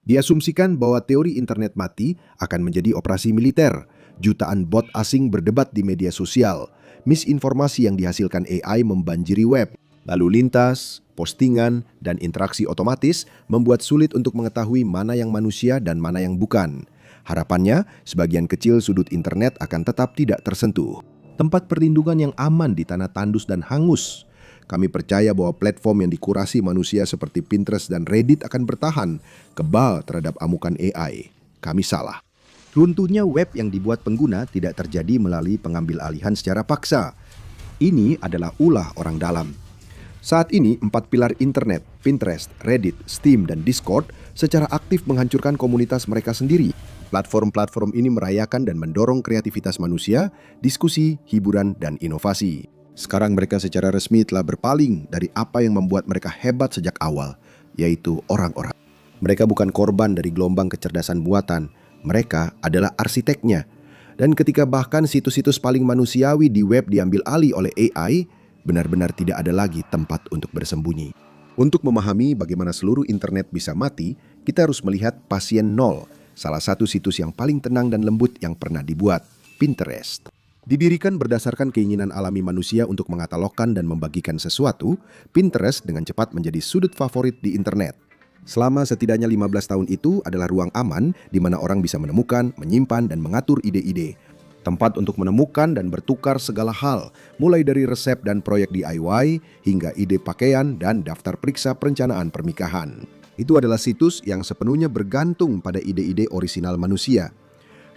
Diasumsikan bahwa teori internet mati akan menjadi operasi militer. Jutaan bot asing berdebat di media sosial. Misinformasi yang dihasilkan AI membanjiri web. Lalu lintas, postingan, dan interaksi otomatis membuat sulit untuk mengetahui mana yang manusia dan mana yang bukan. Harapannya, sebagian kecil sudut internet akan tetap tidak tersentuh. Tempat perlindungan yang aman di tanah tandus dan hangus. Kami percaya bahwa platform yang dikurasi manusia seperti Pinterest dan Reddit akan bertahan kebal terhadap amukan AI. Kami salah. Runtuhnya web yang dibuat pengguna tidak terjadi melalui pengambil alihan secara paksa. Ini adalah ulah orang dalam. Saat ini, 4 pilar internet, Pinterest, Reddit, Steam, dan Discord secara aktif menghancurkan komunitas mereka sendiri. Platform-platform ini merayakan dan mendorong kreativitas manusia, diskusi, hiburan, dan inovasi. Sekarang mereka secara resmi telah berpaling dari apa yang membuat mereka hebat sejak awal, yaitu orang-orang. Mereka bukan korban dari gelombang kecerdasan buatan, mereka adalah arsiteknya. Dan ketika bahkan situs-situs paling manusiawi di web diambil alih oleh AI, benar-benar tidak ada lagi tempat untuk bersembunyi. Untuk memahami bagaimana seluruh internet bisa mati, kita harus melihat pasien nol, salah satu situs yang paling tenang dan lembut yang pernah dibuat, Pinterest. Didirikan berdasarkan keinginan alami manusia untuk mengatalogkan dan membagikan sesuatu, Pinterest dengan cepat menjadi sudut favorit di internet. Selama setidaknya 15 tahun itu adalah ruang aman di mana orang bisa menemukan, menyimpan, dan mengatur ide-ide. Tempat untuk menemukan dan bertukar segala hal, mulai dari resep dan proyek DIY, hingga ide pakaian dan daftar periksa perencanaan pernikahan. Itu adalah situs yang sepenuhnya bergantung pada ide-ide orisinal manusia.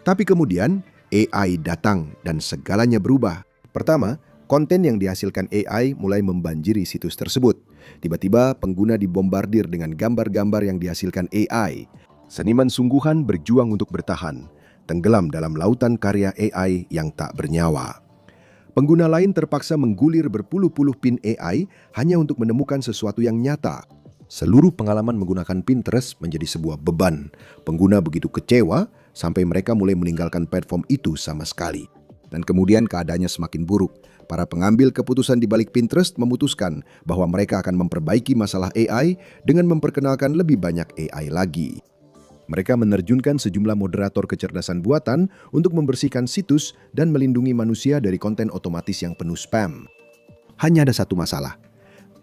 Tapi kemudian, AI datang dan segalanya berubah. Pertama, konten yang dihasilkan AI mulai membanjiri situs tersebut. Tiba-tiba pengguna dibombardir dengan gambar-gambar yang dihasilkan AI. Seniman sungguhan berjuang untuk bertahan, tenggelam dalam lautan karya AI yang tak bernyawa. Pengguna lain terpaksa menggulir berpuluh-puluh pin AI hanya untuk menemukan sesuatu yang nyata. Seluruh pengalaman menggunakan Pinterest menjadi sebuah beban. Pengguna begitu kecewa sampai mereka mulai meninggalkan platform itu sama sekali. Dan kemudian keadaannya semakin buruk. Para pengambil keputusan di balik Pinterest memutuskan bahwa mereka akan memperbaiki masalah AI dengan memperkenalkan lebih banyak AI lagi. Mereka menerjunkan sejumlah moderator kecerdasan buatan untuk membersihkan situs dan melindungi manusia dari konten otomatis yang penuh spam. Hanya ada satu masalah.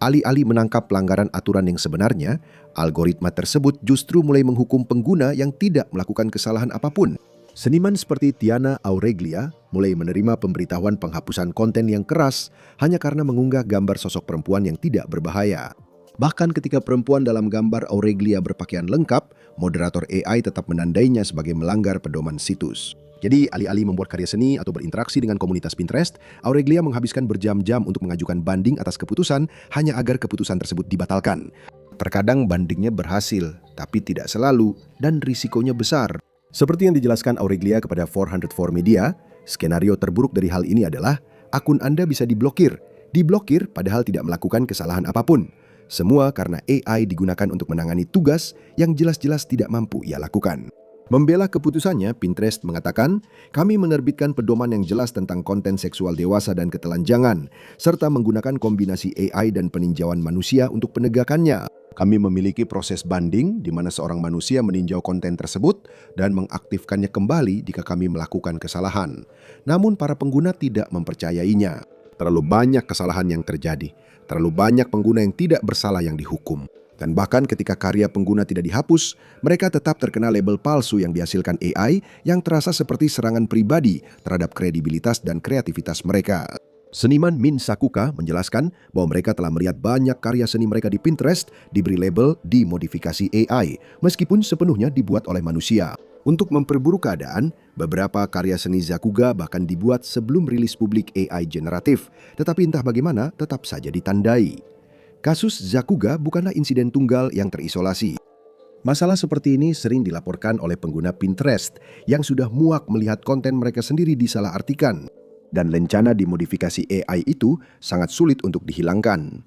Alih-alih menangkap pelanggaran aturan yang sebenarnya, algoritma tersebut justru mulai menghukum pengguna yang tidak melakukan kesalahan apapun. Seniman seperti Tiana Aureglia mulai menerima pemberitahuan penghapusan konten yang keras hanya karena mengunggah gambar sosok perempuan yang tidak berbahaya. Bahkan ketika perempuan dalam gambar Aureglia berpakaian lengkap, moderator AI tetap menandainya sebagai melanggar pedoman situs. Jadi, alih-alih membuat karya seni atau berinteraksi dengan komunitas Pinterest, Aureglia menghabiskan berjam-jam untuk mengajukan banding atas keputusan hanya agar keputusan tersebut dibatalkan. Terkadang bandingnya berhasil, tapi tidak selalu, dan risikonya besar. Seperti yang dijelaskan Aureglia kepada 404 Media, skenario terburuk dari hal ini adalah akun Anda bisa diblokir. Diblokir padahal tidak melakukan kesalahan apapun. Semua karena AI digunakan untuk menangani tugas yang jelas-jelas tidak mampu ia lakukan. Membela keputusannya, Pinterest mengatakan, kami menerbitkan pedoman yang jelas tentang konten seksual dewasa dan ketelanjangan, serta menggunakan kombinasi AI dan peninjauan manusia untuk penegakannya. Kami memiliki proses banding di mana seorang manusia meninjau konten tersebut dan mengaktifkannya kembali jika kami melakukan kesalahan. Namun para pengguna tidak mempercayainya. Terlalu banyak kesalahan yang terjadi, terlalu banyak pengguna yang tidak bersalah yang dihukum. Dan bahkan ketika karya pengguna tidak dihapus, mereka tetap terkena label palsu yang dihasilkan AI yang terasa seperti serangan pribadi terhadap kredibilitas dan kreativitas mereka. Seniman Min Sakuka menjelaskan bahwa mereka telah melihat banyak karya seni mereka di Pinterest diberi label dimodifikasi AI, meskipun sepenuhnya dibuat oleh manusia. Untuk memperburuk keadaan, beberapa karya seni Sakuga bahkan dibuat sebelum rilis publik AI generatif, tetapi entah bagaimana tetap saja ditandai. Kasus Sakuga bukanlah insiden tunggal yang terisolasi. Masalah seperti ini sering dilaporkan oleh pengguna Pinterest yang sudah muak melihat konten mereka sendiri disalahartikan. Dan lencana dimodifikasi AI itu sangat sulit untuk dihilangkan.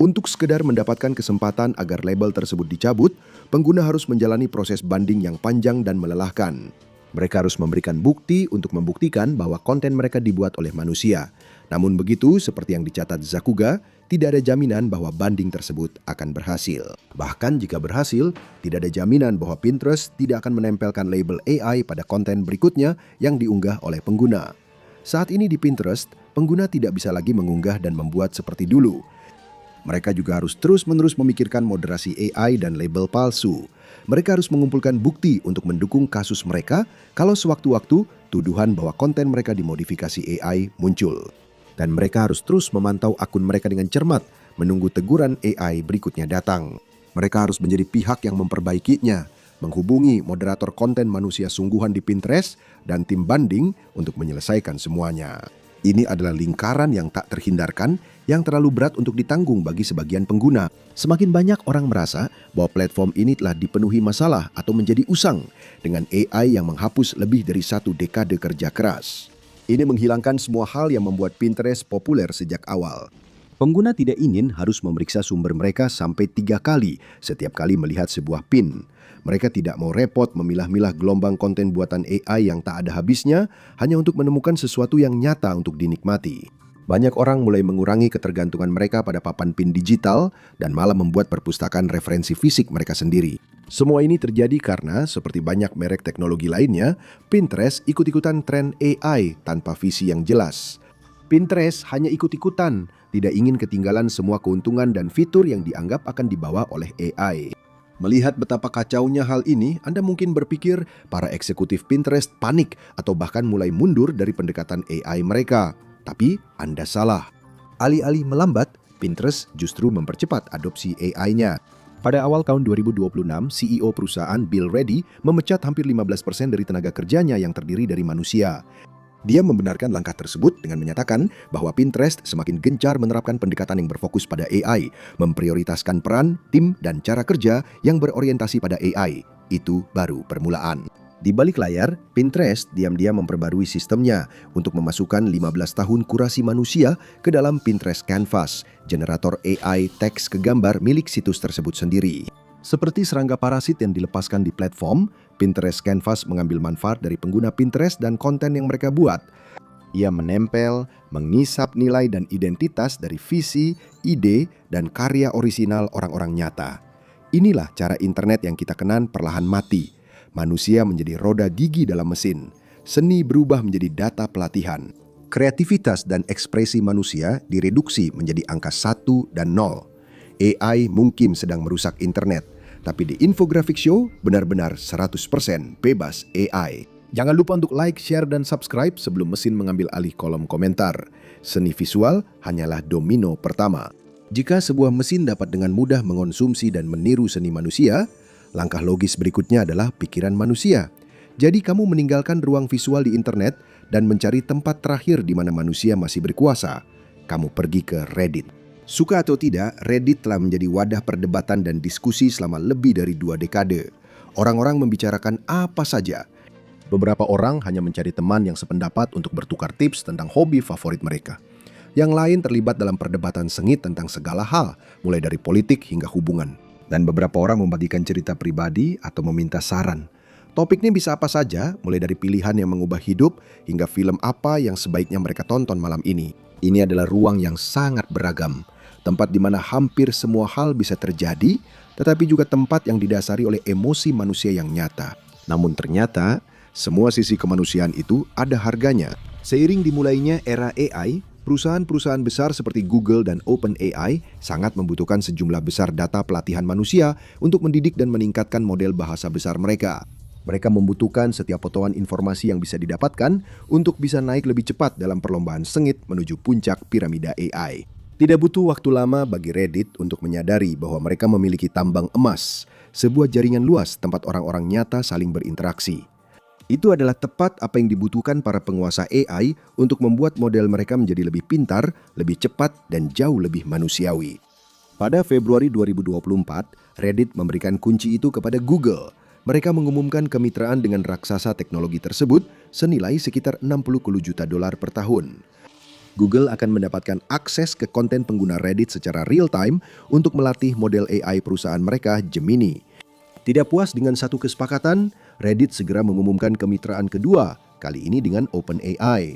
Untuk sekedar mendapatkan kesempatan agar label tersebut dicabut, pengguna harus menjalani proses banding yang panjang dan melelahkan. Mereka harus memberikan bukti untuk membuktikan bahwa konten mereka dibuat oleh manusia. Namun begitu, seperti yang dicatat Sakuga, tidak ada jaminan bahwa banding tersebut akan berhasil. Bahkan jika berhasil, tidak ada jaminan bahwa Pinterest tidak akan menempelkan label AI pada konten berikutnya yang diunggah oleh pengguna. Saat ini di Pinterest, pengguna tidak bisa lagi mengunggah dan membuat seperti dulu. Mereka juga harus terus-menerus memikirkan moderasi AI dan label palsu. Mereka harus mengumpulkan bukti untuk mendukung kasus mereka kalau sewaktu-waktu tuduhan bahwa konten mereka dimodifikasi AI muncul. Dan mereka harus terus memantau akun mereka dengan cermat, menunggu teguran AI berikutnya datang. Mereka harus menjadi pihak yang memperbaikinya, menghubungi moderator konten manusia sungguhan di Pinterest dan tim banding untuk menyelesaikan semuanya. Ini adalah lingkaran yang tak terhindarkan, yang terlalu berat untuk ditanggung bagi sebagian pengguna. Semakin banyak orang merasa bahwa platform ini telah dipenuhi masalah atau menjadi usang dengan AI yang menghapus lebih dari 1 dekade kerja keras. Ini menghilangkan semua hal yang membuat Pinterest populer sejak awal. Pengguna tidak ingin harus memeriksa sumber mereka sampai 3 kali setiap kali melihat sebuah pin. Mereka tidak mau repot memilah-milah gelombang konten buatan AI yang tak ada habisnya hanya untuk menemukan sesuatu yang nyata untuk dinikmati. Banyak orang mulai mengurangi ketergantungan mereka pada papan pin digital dan malah membuat perpustakaan referensi fisik mereka sendiri. Semua ini terjadi karena, seperti banyak merek teknologi lainnya, Pinterest ikut-ikutan tren AI tanpa visi yang jelas. Pinterest hanya ikut-ikutan, tidak ingin ketinggalan semua keuntungan dan fitur yang dianggap akan dibawa oleh AI. Melihat betapa kacaunya hal ini, Anda mungkin berpikir para eksekutif Pinterest panik atau bahkan mulai mundur dari pendekatan AI mereka. Tapi Anda salah. Alih-alih melambat, Pinterest justru mempercepat adopsi AI-nya. Pada awal tahun 2026, CEO perusahaan Bill Ready memecat hampir 15% dari tenaga kerjanya yang terdiri dari manusia. Dia membenarkan langkah tersebut dengan menyatakan bahwa Pinterest semakin gencar menerapkan pendekatan yang berfokus pada AI, memprioritaskan peran, tim, dan cara kerja yang berorientasi pada AI. Itu baru permulaan. Di balik layar, Pinterest diam-diam memperbarui sistemnya untuk memasukkan 15 tahun kurasi manusia ke dalam Pinterest Canvas, generator AI teks ke gambar milik situs tersebut sendiri. Seperti serangga parasit yang dilepaskan di platform, Pinterest Canvas mengambil manfaat dari pengguna Pinterest dan konten yang mereka buat. Ia menempel, mengisap nilai dan identitas dari visi, ide, dan karya orisinal orang-orang nyata. Inilah cara internet yang kita kenal perlahan mati. Manusia menjadi roda gigi dalam mesin. Seni berubah menjadi data pelatihan. Kreativitas dan ekspresi manusia direduksi menjadi angka 1 dan 0. AI mungkin sedang merusak internet, tapi di Infographic Show benar-benar 100% bebas AI. Jangan lupa untuk like, share, dan subscribe sebelum mesin mengambil alih kolom komentar. Seni visual hanyalah domino pertama. Jika sebuah mesin dapat dengan mudah mengonsumsi dan meniru seni manusia, langkah logis berikutnya adalah pikiran manusia. Jadi kamu meninggalkan ruang visual di internet dan mencari tempat terakhir di mana manusia masih berkuasa. Kamu pergi ke Reddit. Suka atau tidak, Reddit telah menjadi wadah perdebatan dan diskusi selama lebih dari 2 dekade. Orang-orang membicarakan apa saja. Beberapa orang hanya mencari teman yang sependapat untuk bertukar tips tentang hobi favorit mereka. Yang lain terlibat dalam perdebatan sengit tentang segala hal, mulai dari politik hingga hubungan. Dan beberapa orang membagikan cerita pribadi atau meminta saran. Topiknya bisa apa saja, mulai dari pilihan yang mengubah hidup hingga film apa yang sebaiknya mereka tonton malam ini. Ini adalah ruang yang sangat beragam, tempat di mana hampir semua hal bisa terjadi, tetapi juga tempat yang didasari oleh emosi manusia yang nyata. Namun ternyata, semua sisi kemanusiaan itu ada harganya. Seiring dimulainya era AI, perusahaan-perusahaan besar seperti Google dan OpenAI sangat membutuhkan sejumlah besar data pelatihan manusia untuk mendidik dan meningkatkan model bahasa besar mereka. Mereka membutuhkan setiap potongan informasi yang bisa didapatkan untuk bisa naik lebih cepat dalam perlombaan sengit menuju puncak piramida AI. Tidak butuh waktu lama bagi Reddit untuk menyadari bahwa mereka memiliki tambang emas, sebuah jaringan luas tempat orang-orang nyata saling berinteraksi. Itu adalah tepat apa yang dibutuhkan para penguasa AI untuk membuat model mereka menjadi lebih pintar, lebih cepat, dan jauh lebih manusiawi. Pada Februari 2024, Reddit memberikan kunci itu kepada Google. Mereka mengumumkan kemitraan dengan raksasa teknologi tersebut senilai sekitar $60 juta per tahun. Google akan mendapatkan akses ke konten pengguna Reddit secara real-time untuk melatih model AI perusahaan mereka, Gemini. Tidak puas dengan satu kesepakatan, Reddit segera mengumumkan kemitraan kedua, kali ini dengan OpenAI.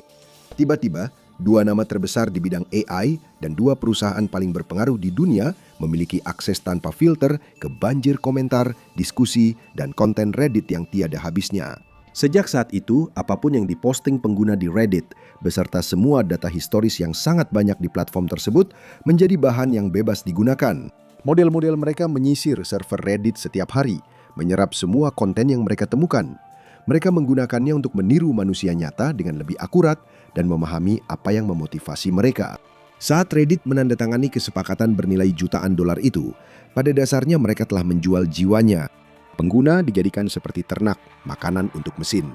Tiba-tiba, Dua nama terbesar di bidang AI dan dua perusahaan paling berpengaruh di dunia memiliki akses tanpa filter ke banjir komentar, diskusi, dan konten Reddit yang tiada habisnya. Sejak saat itu, apapun yang diposting pengguna di Reddit, beserta semua data historis yang sangat banyak di platform tersebut, menjadi bahan yang bebas digunakan. Model-model mereka menyisir server Reddit setiap hari, menyerap semua konten yang mereka temukan. Mereka menggunakannya untuk meniru manusia nyata dengan lebih akurat dan memahami apa yang memotivasi mereka. Saat Reddit menandatangani kesepakatan bernilai jutaan dolar itu, pada dasarnya mereka telah menjual jiwanya. Pengguna dijadikan seperti ternak, makanan untuk mesin.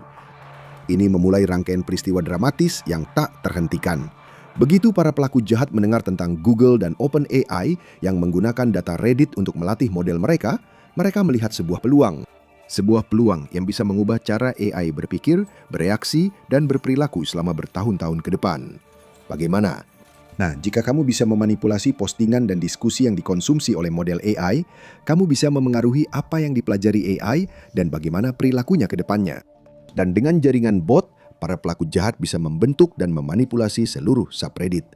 Ini memulai rangkaian peristiwa dramatis yang tak terhentikan. Begitu para pelaku jahat mendengar tentang Google dan OpenAI yang menggunakan data Reddit untuk melatih model mereka melihat sebuah peluang. Sebuah peluang yang bisa mengubah cara AI berpikir, bereaksi, dan berperilaku selama bertahun-tahun ke depan. Bagaimana? Nah, jika kamu bisa memanipulasi postingan dan diskusi yang dikonsumsi oleh model AI, kamu bisa memengaruhi apa yang dipelajari AI dan bagaimana perilakunya ke depannya. Dan dengan jaringan bot, para pelaku jahat bisa membentuk dan memanipulasi seluruh subreddit.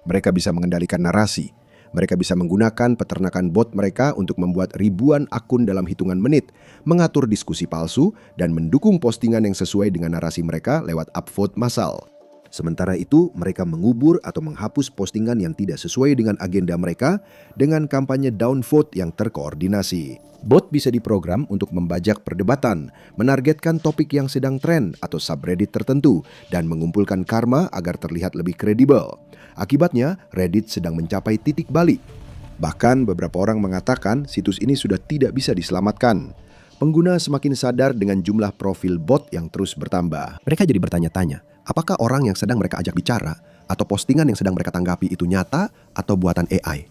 Mereka bisa mengendalikan narasi. Mereka bisa menggunakan peternakan bot mereka untuk membuat ribuan akun dalam hitungan menit, mengatur diskusi palsu, dan mendukung postingan yang sesuai dengan narasi mereka lewat upvote massal. Sementara itu, mereka mengubur atau menghapus postingan yang tidak sesuai dengan agenda mereka dengan kampanye downvote yang terkoordinasi. Bot bisa diprogram untuk membajak perdebatan, menargetkan topik yang sedang tren atau subreddit tertentu, dan mengumpulkan karma agar terlihat lebih kredibel. Akibatnya, Reddit sedang mencapai titik balik. Bahkan beberapa orang mengatakan situs ini sudah tidak bisa diselamatkan. Pengguna semakin sadar dengan jumlah profil bot yang terus bertambah. Mereka jadi bertanya-tanya, apakah orang yang sedang mereka ajak bicara atau postingan yang sedang mereka tanggapi itu nyata atau buatan AI?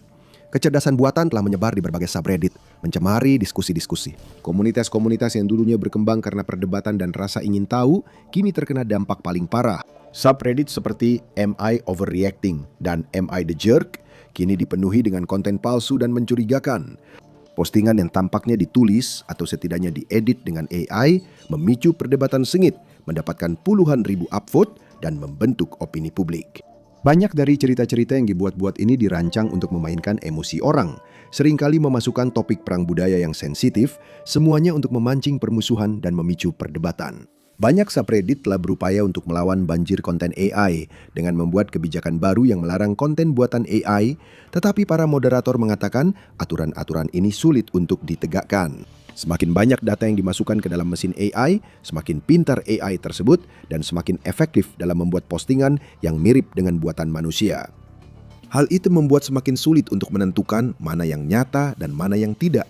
Kecerdasan buatan telah menyebar di berbagai subreddit, mencemari diskusi-diskusi. Komunitas-komunitas yang dulunya berkembang karena perdebatan dan rasa ingin tahu, kini terkena dampak paling parah. Subreddit seperti Am I Overreacting dan Am I the Jerk kini dipenuhi dengan konten palsu dan mencurigakan. Postingan yang tampaknya ditulis atau setidaknya diedit dengan AI memicu perdebatan sengit, mendapatkan puluhan ribu upvote dan membentuk opini publik. Banyak dari cerita-cerita yang dibuat-buat ini dirancang untuk memainkan emosi orang, seringkali memasukkan topik perang budaya yang sensitif, semuanya untuk memancing permusuhan dan memicu perdebatan. Banyak subreddit telah berupaya untuk melawan banjir konten AI dengan membuat kebijakan baru yang melarang konten buatan AI, tetapi para moderator mengatakan aturan-aturan ini sulit untuk ditegakkan. Semakin banyak data yang dimasukkan ke dalam mesin AI, semakin pintar AI tersebut dan semakin efektif dalam membuat postingan yang mirip dengan buatan manusia. Hal itu membuat semakin sulit untuk menentukan mana yang nyata dan mana yang tidak.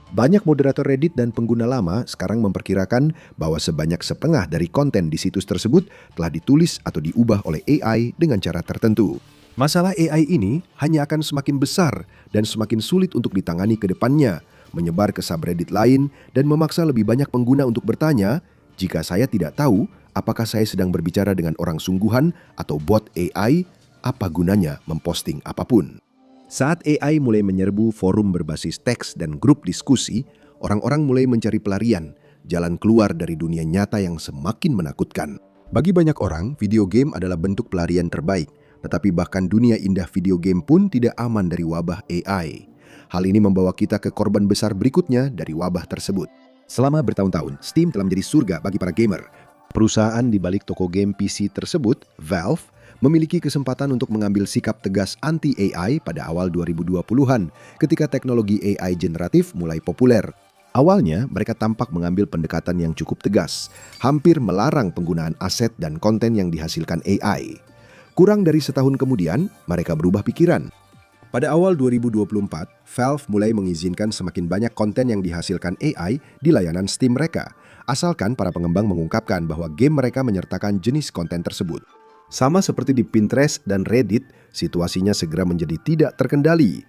Banyak moderator Reddit dan pengguna lama sekarang memperkirakan bahwa sebanyak setengah dari konten di situs tersebut telah ditulis atau diubah oleh AI dengan cara tertentu. Masalah AI ini hanya akan semakin besar dan semakin sulit untuk ditangani ke depannya, menyebar ke subreddit lain dan memaksa lebih banyak pengguna untuk bertanya, jika saya tidak tahu apakah saya sedang berbicara dengan orang sungguhan atau bot AI, apa gunanya memposting apapun. Saat AI mulai menyerbu forum berbasis teks dan grup diskusi, orang-orang mulai mencari pelarian, jalan keluar dari dunia nyata yang semakin menakutkan. Bagi banyak orang, video game adalah bentuk pelarian terbaik, tetapi bahkan dunia indah video game pun tidak aman dari wabah AI. Hal ini membawa kita ke korban besar berikutnya dari wabah tersebut. Selama bertahun-tahun, Steam telah menjadi surga bagi para gamer. Perusahaan di balik toko game PC tersebut, Valve, memiliki kesempatan untuk mengambil sikap tegas anti-AI pada awal 2020-an ketika teknologi AI generatif mulai populer. Awalnya, mereka tampak mengambil pendekatan yang cukup tegas, hampir melarang penggunaan aset dan konten yang dihasilkan AI. Kurang dari setahun kemudian, mereka berubah pikiran. Pada awal 2024, Valve mulai mengizinkan semakin banyak konten yang dihasilkan AI di layanan Steam mereka, asalkan para pengembang mengungkapkan bahwa game mereka menyertakan jenis konten tersebut. Sama seperti di Pinterest dan Reddit, situasinya segera menjadi tidak terkendali.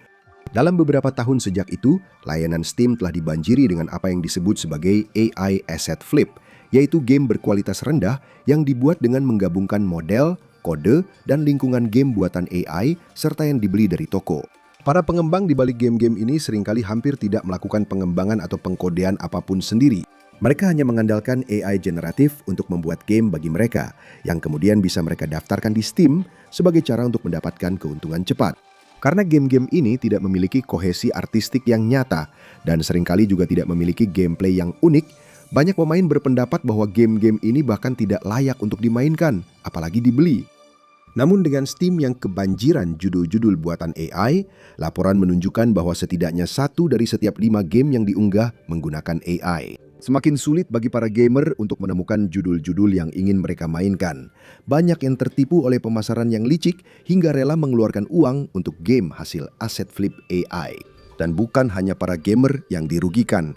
Dalam beberapa tahun sejak itu, layanan Steam telah dibanjiri dengan apa yang disebut sebagai AI Asset Flip, yaitu game berkualitas rendah yang dibuat dengan menggabungkan model, kode, dan lingkungan game buatan AI serta yang dibeli dari toko. Para pengembang di balik game-game ini seringkali hampir tidak melakukan pengembangan atau pengkodean apapun sendiri. Mereka hanya mengandalkan AI generatif untuk membuat game bagi mereka, yang kemudian bisa mereka daftarkan di Steam sebagai cara untuk mendapatkan keuntungan cepat. Karena game-game ini tidak memiliki kohesi artistik yang nyata, dan seringkali juga tidak memiliki gameplay yang unik, banyak pemain berpendapat bahwa game-game ini bahkan tidak layak untuk dimainkan, apalagi dibeli. Namun dengan Steam yang kebanjiran judul-judul buatan AI, laporan menunjukkan bahwa setidaknya 1 dari setiap 5 game yang diunggah menggunakan AI. Semakin sulit bagi para gamer untuk menemukan judul-judul yang ingin mereka mainkan. Banyak yang tertipu oleh pemasaran yang licik hingga rela mengeluarkan uang untuk game hasil aset flip AI. Dan bukan hanya para gamer yang dirugikan.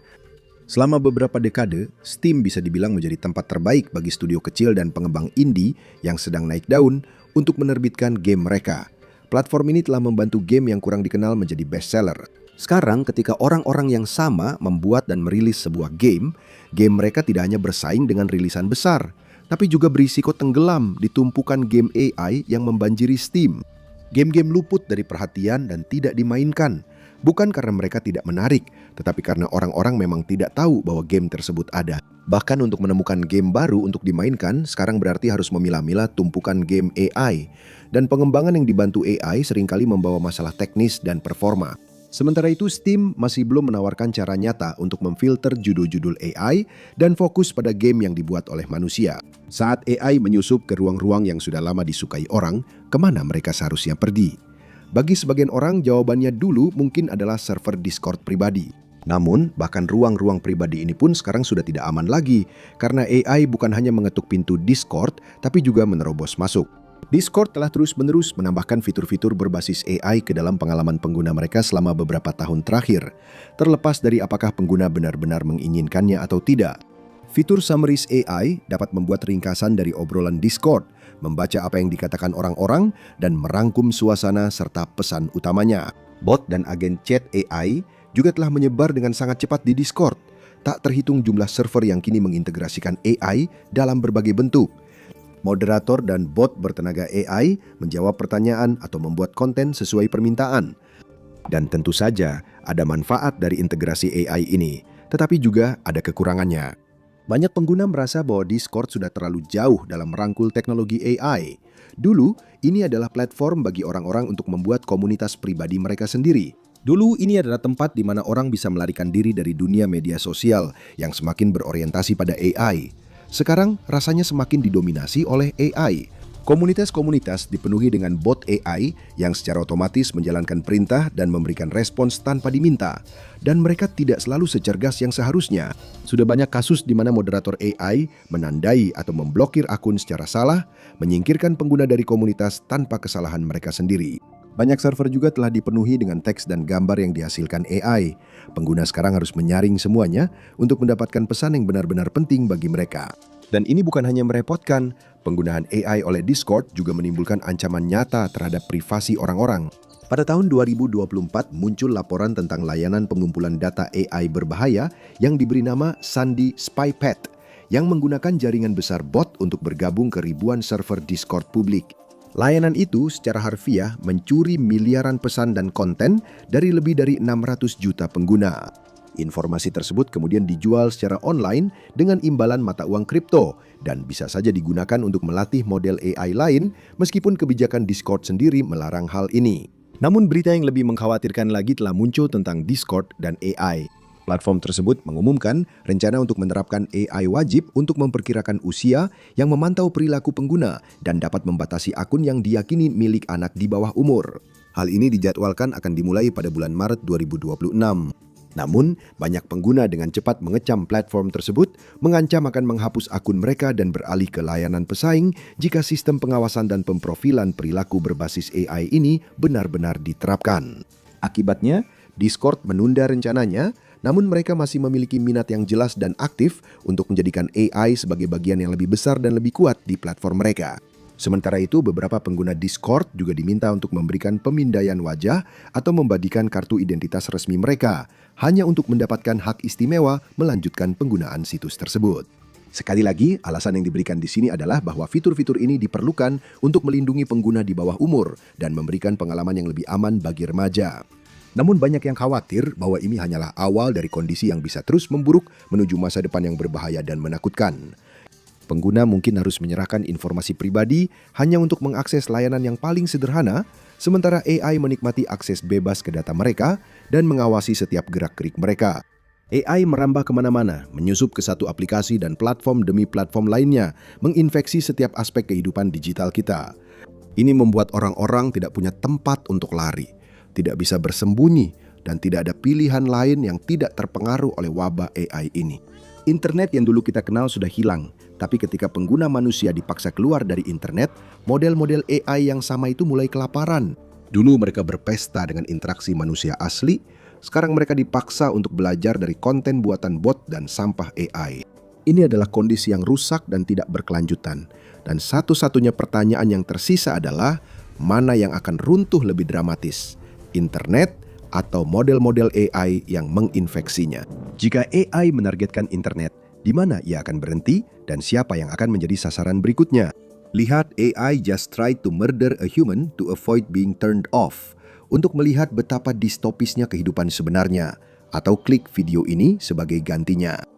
Selama beberapa dekade, Steam bisa dibilang menjadi tempat terbaik bagi studio kecil dan pengembang indie yang sedang naik daun untuk menerbitkan game mereka. Platform ini telah membantu game yang kurang dikenal menjadi bestseller. Sekarang ketika orang-orang yang sama membuat dan merilis sebuah game mereka tidak hanya bersaing dengan rilisan besar, tapi juga berisiko tenggelam di tumpukan game AI yang membanjiri Steam. Game-game luput dari perhatian dan tidak dimainkan, bukan karena mereka tidak menarik, tetapi karena orang-orang memang tidak tahu bahwa game tersebut ada. Bahkan untuk menemukan game baru untuk dimainkan, sekarang berarti harus memilah-milah tumpukan game AI. Dan pengembangan yang dibantu AI seringkali membawa masalah teknis dan performa. Sementara itu, Steam masih belum menawarkan cara nyata untuk memfilter judul-judul AI dan fokus pada game yang dibuat oleh manusia. Saat AI menyusup ke ruang-ruang yang sudah lama disukai orang, kemana mereka seharusnya pergi? Bagi sebagian orang, jawabannya dulu mungkin adalah server Discord pribadi. Namun, bahkan ruang-ruang pribadi ini pun sekarang sudah tidak aman lagi, karena AI bukan hanya mengetuk pintu Discord, tapi juga menerobos masuk. Discord telah terus-menerus menambahkan fitur-fitur berbasis AI ke dalam pengalaman pengguna mereka selama beberapa tahun terakhir, terlepas dari apakah pengguna benar-benar menginginkannya atau tidak. Fitur Summaries AI dapat membuat ringkasan dari obrolan Discord, membaca apa yang dikatakan orang-orang, dan merangkum suasana serta pesan utamanya. Bot dan agen chat AI juga telah menyebar dengan sangat cepat di Discord. Tak terhitung jumlah server yang kini mengintegrasikan AI dalam berbagai bentuk. Moderator dan bot bertenaga AI menjawab pertanyaan atau membuat konten sesuai permintaan. Dan tentu saja ada manfaat dari integrasi AI ini, tetapi juga ada kekurangannya. Banyak pengguna merasa bahwa Discord sudah terlalu jauh dalam merangkul teknologi AI. Dulu, ini adalah platform bagi orang-orang untuk membuat komunitas pribadi mereka sendiri. Dulu, ini adalah tempat di mana orang bisa melarikan diri dari dunia media sosial yang semakin berorientasi pada AI. Sekarang rasanya semakin didominasi oleh AI. Komunitas-komunitas dipenuhi dengan bot AI yang secara otomatis menjalankan perintah dan memberikan respons tanpa diminta. Dan mereka tidak selalu secerdas yang seharusnya. Sudah banyak kasus di mana moderator AI menandai atau memblokir akun secara salah, menyingkirkan pengguna dari komunitas tanpa kesalahan mereka sendiri. Banyak server juga telah dipenuhi dengan teks dan gambar yang dihasilkan AI. Pengguna sekarang harus menyaring semuanya untuk mendapatkan pesan yang benar-benar penting bagi mereka. Dan ini bukan hanya merepotkan, penggunaan AI oleh Discord juga menimbulkan ancaman nyata terhadap privasi orang-orang. Pada tahun 2024 muncul laporan tentang layanan pengumpulan data AI berbahaya yang diberi nama Sandy SpyPad, yang menggunakan jaringan besar bot untuk bergabung ke ribuan server Discord publik. Layanan itu secara harfiah mencuri miliaran pesan dan konten dari lebih dari 600 juta pengguna. Informasi tersebut kemudian dijual secara online dengan imbalan mata uang kripto dan bisa saja digunakan untuk melatih model AI lain meskipun kebijakan Discord sendiri melarang hal ini. Namun berita yang lebih mengkhawatirkan lagi telah muncul tentang Discord dan AI. Platform tersebut mengumumkan rencana untuk menerapkan AI wajib untuk memperkirakan usia yang memantau perilaku pengguna dan dapat membatasi akun yang diyakini milik anak di bawah umur. Hal ini dijadwalkan akan dimulai pada bulan Maret 2026. Namun, banyak pengguna dengan cepat mengecam platform tersebut, mengancam akan menghapus akun mereka dan beralih ke layanan pesaing jika sistem pengawasan dan pemprofilan perilaku berbasis AI ini benar-benar diterapkan. Akibatnya, Discord menunda rencananya, namun mereka masih memiliki minat yang jelas dan aktif untuk menjadikan AI sebagai bagian yang lebih besar dan lebih kuat di platform mereka. Sementara itu, beberapa pengguna Discord juga diminta untuk memberikan pemindaian wajah atau membadikan kartu identitas resmi mereka, hanya untuk mendapatkan hak istimewa melanjutkan penggunaan situs tersebut. Sekali lagi, alasan yang diberikan di sini adalah bahwa fitur-fitur ini diperlukan untuk melindungi pengguna di bawah umur dan memberikan pengalaman yang lebih aman bagi remaja. Namun banyak yang khawatir bahwa ini hanyalah awal dari kondisi yang bisa terus memburuk menuju masa depan yang berbahaya dan menakutkan. Pengguna mungkin harus menyerahkan informasi pribadi hanya untuk mengakses layanan yang paling sederhana, sementara AI menikmati akses bebas ke data mereka dan mengawasi setiap gerak-gerik mereka. AI merambah kemana-mana, menyusup ke satu aplikasi dan platform demi platform lainnya, menginfeksi setiap aspek kehidupan digital kita. Ini membuat orang-orang tidak punya tempat untuk lari, tidak bisa bersembunyi, dan tidak ada pilihan lain yang tidak terpengaruh oleh wabah AI ini. Internet yang dulu kita kenal sudah hilang, tapi ketika pengguna manusia dipaksa keluar dari internet, model-model AI yang sama itu mulai kelaparan. Dulu mereka berpesta dengan interaksi manusia asli, sekarang mereka dipaksa untuk belajar dari konten buatan bot dan sampah AI. Ini adalah kondisi yang rusak dan tidak berkelanjutan. Dan satu-satunya pertanyaan yang tersisa adalah, mana yang akan runtuh lebih dramatis? Internet atau model-model AI yang menginfeksinya? Jika AI menargetkan internet, di mana ia akan berhenti dan siapa yang akan menjadi sasaran berikutnya? Lihat AI just tried to murder a human to avoid being turned off, untuk melihat betapa distopisnya kehidupan sebenarnya, atau klik video ini sebagai gantinya.